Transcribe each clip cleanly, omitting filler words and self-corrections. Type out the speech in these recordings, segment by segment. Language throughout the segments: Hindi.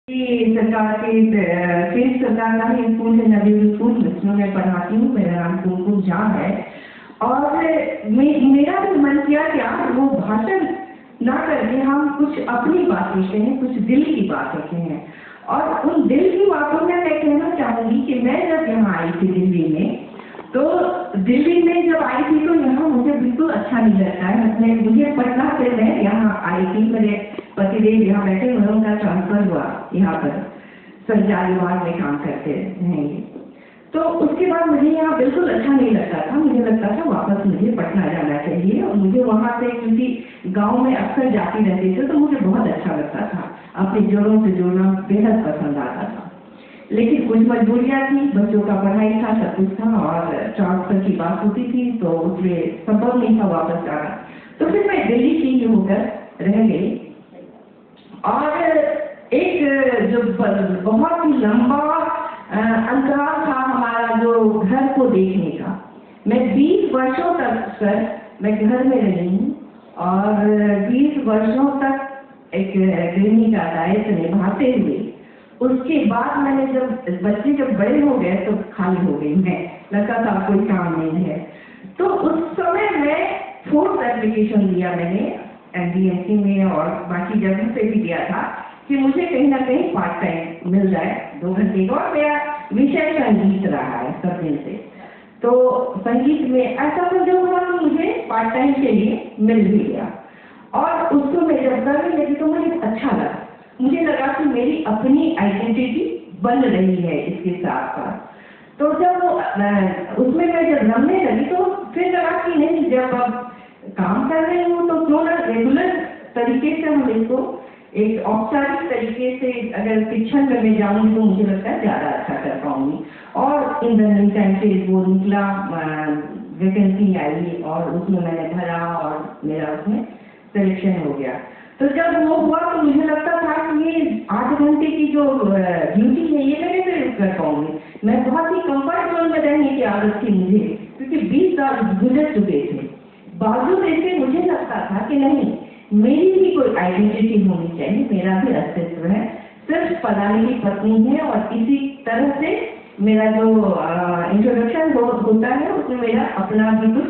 सरकार के केंद्र सरकार का ही स्कूल है नवीन स्कूल, जिसमें मैं पढ़ाती हूँ। मेरा नाम कुमकुम झा है। और मेरा भी मन किया कि आप वो भाषण ना करके हम कुछ अपनी बातें कहें, कुछ दिल की बातें कहें। और उन दिल की बातों में मैं कहना चाहूंगी कि मैं जब यहाँ आई थी दिल्ली में, तो दिल्ली में जब आई थी तो यहाँ मुझे बिल्कुल अच्छा नहीं लगता है। मुझे पटना से मैं यहाँ आई थी, मेरे पतिदेव यहाँ बैठे हुए, उनका ट्रांसफर हुआ यहाँ पर संचार विभाग में काम करते हैं। तो उसके बाद मुझे यहाँ बिल्कुल अच्छा नहीं लगता था। मुझे लगता था वापस मुझे पटना जाना चाहिए, और मुझे वहाँ से, क्योंकि गांव में अक्सर जाती रहती थी, तो मुझे बहुत अच्छा लगता था। अपने जोड़ों से जुड़ना बेहद पसंद आता था। लेकिन कुछ मजबूरियाँ थी, बच्चों का पढ़ाई था, सब कुछ था, और ट्रांसफर की बात होती थी, तो उसमें संभव नहीं था वापस जाना। तो फिर मैं दिल्ली की होकर रह गई। और एक जो बहुत ही लंबा अंतराल था हमारा जो घर को देखने का। मैं 20 वर्षों तक मैं घर में रही हूँ, और 20 वर्षों तक एक गृहिणी का दायित्व निभाते हुए, उसके बाद मैंने जब बड़े हो गए तो खाली हो गई मैं, लगता था कोई काम नहीं है। तो उस समय मैं 4th एप्लीकेशन दिया मैंने एनडीएमसी में और बाकी जगह पे भी दिया था कि मुझे कहीं ना कहीं पार्ट टाइम मिल जाए 2 घंटे का। और मेरा विषय संगीत रहा है सब दिन से, तो संगीत में ऐसा संजोग हुआ कि मुझे पार्ट टाइम के लिए मिल भी गया। और उसको मैं जब करने लगी तो मुझे अच्छा लगा। मुझे लगा कि मेरी अपनी आइडेंटिटी बन रही है इसके साथ साथ। तो जब उसमें मैं जब रमने लगी तो फिर लगा कि नहीं, जब अब काम कर रही हूँ तो क्यों ना रेगुलर तरीके से हम इसको एक औपचारिक तरीके से अगर शिक्षण करने जाऊंगी तो मुझे लगता है ज़्यादा अच्छा कर पाऊंगी। और इन द मीन टाइम से वो निकला, वैकेंसी आई और उसमें मैंने भरा और मेरा उसमें सिलेक्शन हो गया। तो जब वो हुआ तो मुझे लगता था कि ये 8 घंटे की जो ड्यूटी है ये मैं कैसे कर पाऊंगी। मैं बहुत ही कंफर्ट जोन में रहने की आदत थी मुझे, क्योंकि 20 साल गुजर चुके थे। बावजूद ऐसे मुझे लगता था कि नहीं, मेरी भी कोई आइडेंटिटी होनी चाहिए, मेरा भी अस्तित्व है। सिर्फ पलानी की पत्नी है, और इसी तरह से मेरा जो इंट्रोडक्शन होता है उसमें मेरा अपना भी कुछ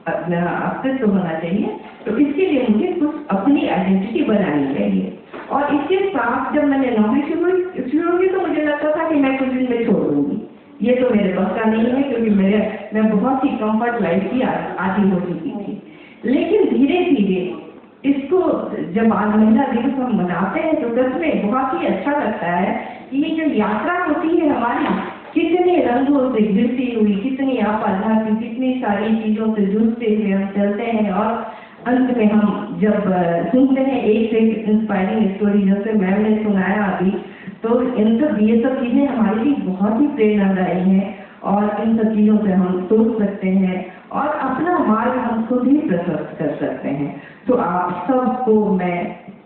अस्तित्व होना चाहिए। तो इसके लिए मुझे कुछ अपनी आइडेंटिटी बनानी चाहिए। और इसके साथ जब मैंने नौकरी शुरू की तो मुझे लगता था कि मैं कुछ दिन में छोड़ दूंगी, ये तो मेरे बस का नहीं है, क्योंकि मैं बहुत ही कंफर्ट लाइफ की आदी हो चुकी थी। लेकिन धीरे धीरे इसको जब आज महिला दिवस हम मनाते हैं तो सच में बहुत ही अच्छा लगता है कि ये जो यात्रा होती है हमारी, कितने रंगों से गिरती हुई, कितनी आपाधापी, कितनी सारी चीजों से जूझते हुए हम चलते हैं। और अंत में हम जब सुनते हैं एक से एक इंस्पायरिंग स्टोरी, जैसे मैम ने सुनाया अभी, तो ये सब चीजें हमारे लिए बहुत ही प्रेरणादायी हैं। और इन सब चीजों से हम सोच सकते हैं और अपना मार्ग हम खुद ही प्रशस्त कर सकते हैं। तो आप सबको मैं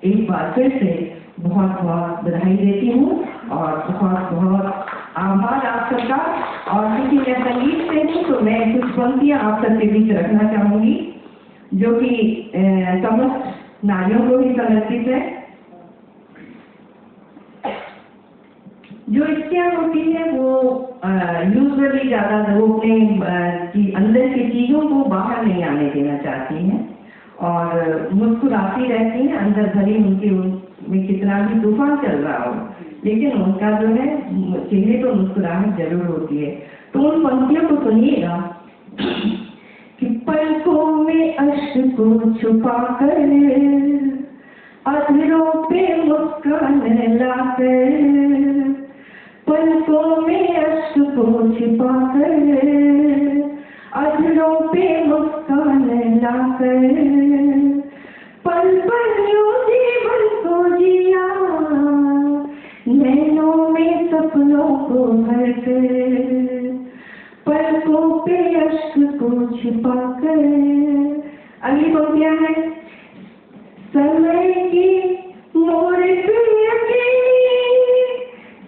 एक बार फिर से बहुत बहुत बधाई देती हूँ, और बहुत बहुत आभार आप सबका। और क्योंकि मैं संगीत से हूँ तो मैं कुछ पंक्तियाँ आप सबके बीच रखना चाहूंगी, जो कि समस्त नारियों को ही समर्पित है। जो इच्छा होती है वो यूजुअली ज़्यादा लोग अपने अंदर की चीज़ों को बाहर नहीं आने देना चाहती हैं, और मुस्कुराती रहती हैं। अंदर भरी उनके में कितना भी तूफान चल रहा हो, लेकिन उनका जो है चेहरे पर मुस्कुराहट जरूर होती है। तो उन पंक्तियों को सुनिएगा कि पलकों में अश्क को छुपा कर, अधरों पे मुस्कान लाकर, पलकों में अश्क को छिपा कर, अधरों पे मुस्कान लाकर, पल पल यूं जीवन को जिया, नैनों में सपनों को भरकर, पलकों पे अश्क को छिपा कर। अगली पंक्तियां हैं, समय की मोड़ पे अकेली,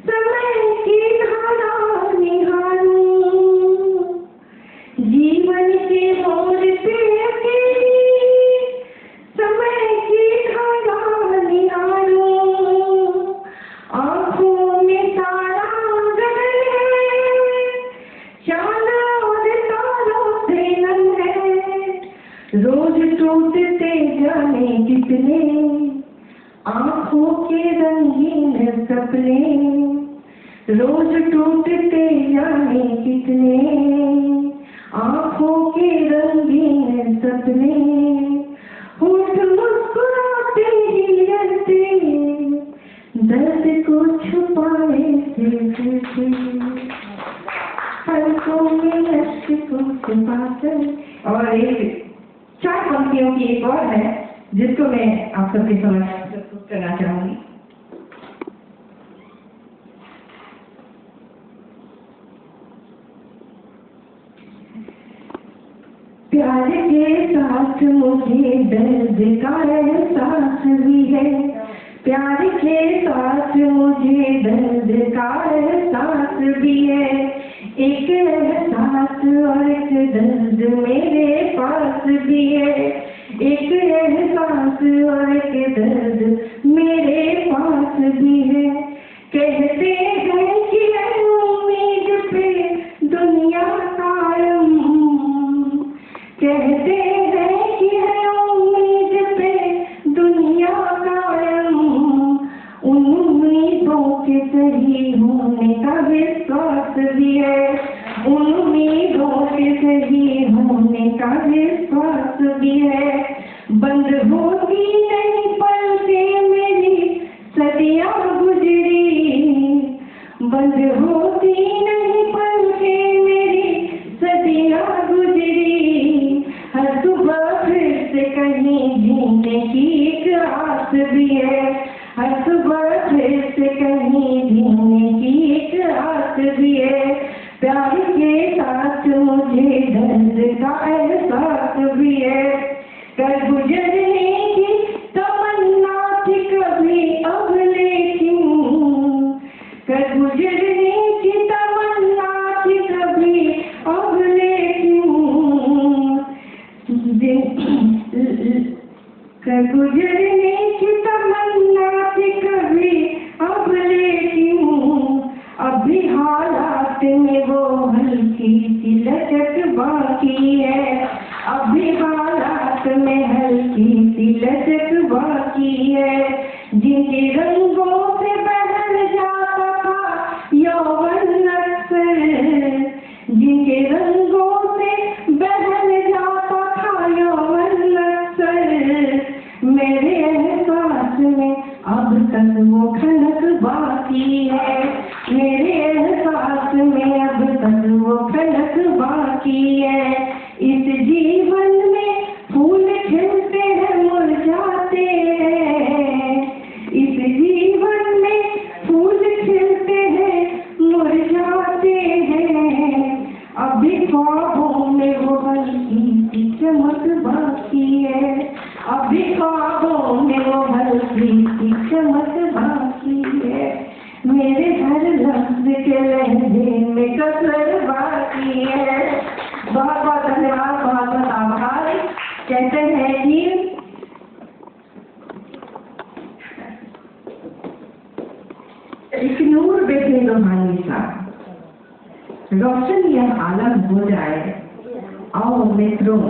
समय की धारा निहारूं, जीवन के मोड़ पे अकेली, समय की धारा निहारूं, कितने, आंखों के रंगीन सपने, रोज टूटते जाने कितने, आंखों के रंगीन सपने, होठ मुस्कुराते ही रहते, दर्द को छुपाए से पलकों में अश्कों से बातें। और एक 4 पंक्तियों की एक और है जिसको मैं आप सबके समक्ष प्रस्तुत करना चाहूंगी। प्यार के साथ मुझे दर्द का एहसास भी है, प्यार के साथ मुझे दर्द का एहसास भी है, एक एहसास और एक दर्द मेरे पास भी है, एक एहसास और एक दर्द मेरे पास भी है। कहते हैं कि उम्मीद पे दुनिया कायम, कहते हैं कि उम्मीद पे दुनिया कायम, उन उम्मीदों के सही होने का विश्वास भी है, उन उम्मीदों के सही होने का विश्वास भी है। बंद होती नहीं पलकें मेरी सदियां गुजरी, बंद होती नहीं पलकें मेरी सदियां गुजरी, हर सुबह फिर से कहीं जीने की एक आस भी है, हर सुबह फिर से कहीं जीने की एक आस भी है। प्यार के साथ मुझे दर्द का एहसास भी है, कल गुजरने की तमन्ना थी कभी अब लेकिन, कल गुजरने की तमन्ना थी कभी अब लेकिन, कल गुजरने की तमन्ना थी कभी अब लेकिन, अभी हालात में वो हल्की सी लचक बाकी है, अभी हालात में हल्की सी लचक बाकी है। जिनके रंगों से बहल जाता था यौवन अक्सर, जिनके रंगों से बहल जाता था यौवन अक्सर, मेरे एहसास में अब तक वो खनक बाकी है, मेरे एहसास में अब तक वो खनक बाकी है। इस जीवन में फूल खिलते हैं मुरझाते हैं, इस जीवन में फूल खिलते हैं मुरझाते हैं, अभी ख्वाबों में वो हल्की सी चमक बाकी है, अभी ख्वाबों में वो हल्की सी चमक बाकी है, मेरे हर लफ्ज के लहजे में कसर बाकी है। बहुत बहुत धन्यवाद, बहुत बहुत आभार। कहते हैं कि एक नूर बेटे रूहानी सा, रोशन यह आलम हो जाए, आओ मित्रों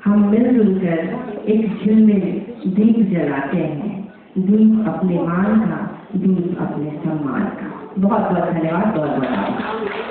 हम मिलजुल कर एक झिलमिल दीप जलाते हैं, दीप अपने मान का, दीप अपने सम्मान का। बहुत बहुत धन्यवाद, बहुत बहुत आभार।